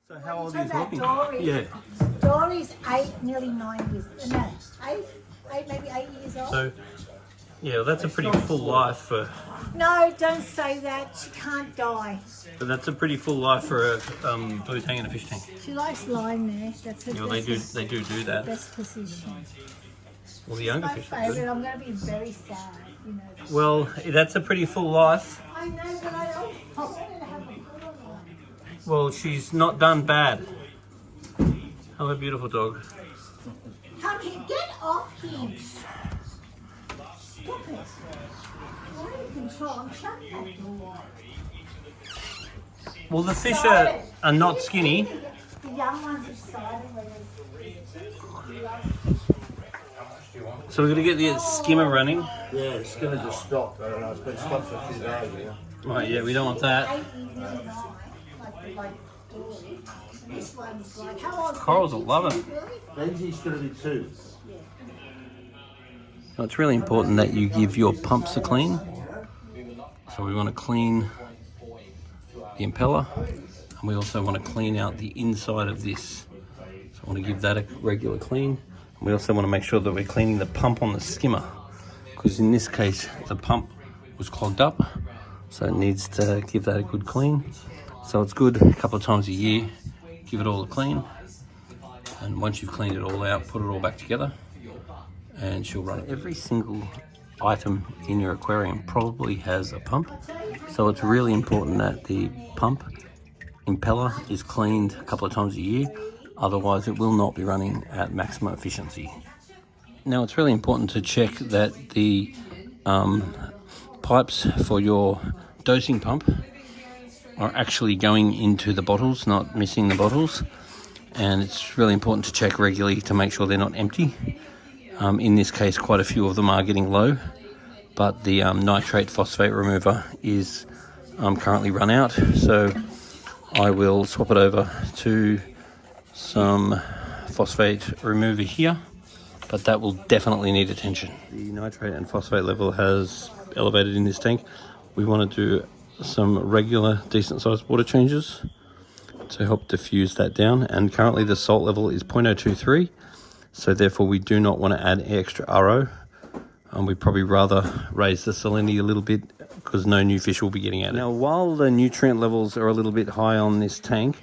So how old are you So that talking? Dory, Yeah. Dory's 8, nearly 9 years. No, 8, maybe 8 years old. So yeah, well, that's a pretty full life for. No, don't say that. She can't die. But that's a pretty full life for a blue tang and a fish tank. She likes lying there. That's her You know, best, they do that. best position. Well, the younger My fish are favourite. good. I'm going to be very sad. You know. Well, that's a pretty full life. I know, but I don't want her to have a good life. Well, she's not done bad. Hello, beautiful dog. Come here, get off him. Stop it. You're out of control. Shut that door. Well, the fish Stop are it. not skinny. The young ones are silent when So we're going to get the skimmer running. Yeah, it's going to just stop. I don't know, it's been stopped for a few days now. Right, yeah, we don't want that. 8, 9, like Dory. This one's like, how old? Corals will love it. Benzie's going to be 2. Now, it's really important that you give your pumps a clean. So we want to clean the impeller, and we also want to clean out the inside of this. So I want to give that a regular clean. We also want to make sure that we're cleaning the pump on the skimmer, because in this case the pump was clogged up, so it needs to give that a good clean. So it's good a couple of times a year, give it all a clean, and once you've cleaned it all out, put it all back together, and she'll run. Every single item in your aquarium probably has a pump, so it's really important that the pump impeller is cleaned a couple of times a year. Otherwise it will not be running at maximum efficiency. Now it's really important to check that the pipes for your dosing pump are actually going into the bottles, not missing the bottles. And it's really important to check regularly to make sure they're not empty. In this case, quite a few of them are getting low, but the nitrate phosphate remover is currently run out. So I will swap it over to some phosphate remover here, but that will definitely need attention. The nitrate and phosphate level has elevated in this tank. We want to do some regular decent sized water changes to help diffuse that down, and currently the salt level is 0.023, so therefore we do not want to add extra RO, and we'd probably rather raise the salinity a little bit because no new fish will be getting out. Now while the nutrient levels are a little bit high on this tank,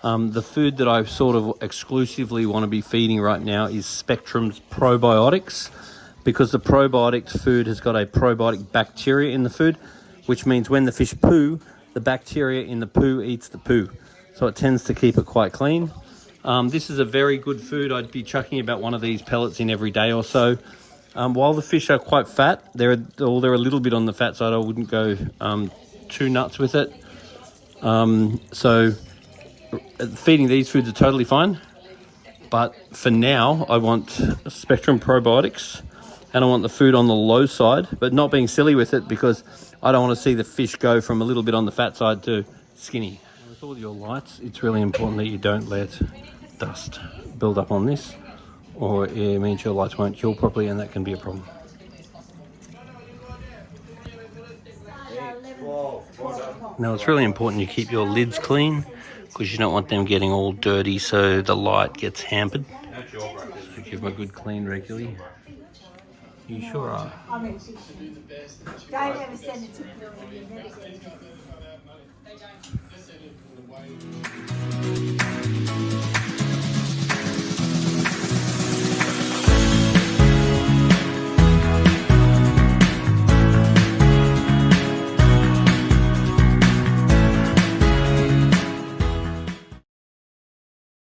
the food that I sort of exclusively want to be feeding right now is Spectrum's probiotics, because the probiotic food has got a probiotic bacteria in the food, which means when the fish poo, the bacteria in the poo eats the poo. So it tends to keep it quite clean. This is a very good food. I'd be chucking about one of these pellets in every day or so. While the fish are quite fat, they're a little bit on the fat side. I wouldn't go too nuts with it. So feeding these foods are totally fine, but for now I want Spectrum probiotics, and I want the food on the low side, but not being silly with it, because I don't want to see the fish go from a little bit on the fat side to skinny. With all your lights, it's really important that you don't let dust build up on this, or it means your lights won't kill properly, and that can be a problem. Now it's really important you keep your lids clean, because you don't want them getting all dirty so the light gets hampered. So give them a good clean regularly. You sure are. I'm a fish. Don't ever send it to Bill. You never send it.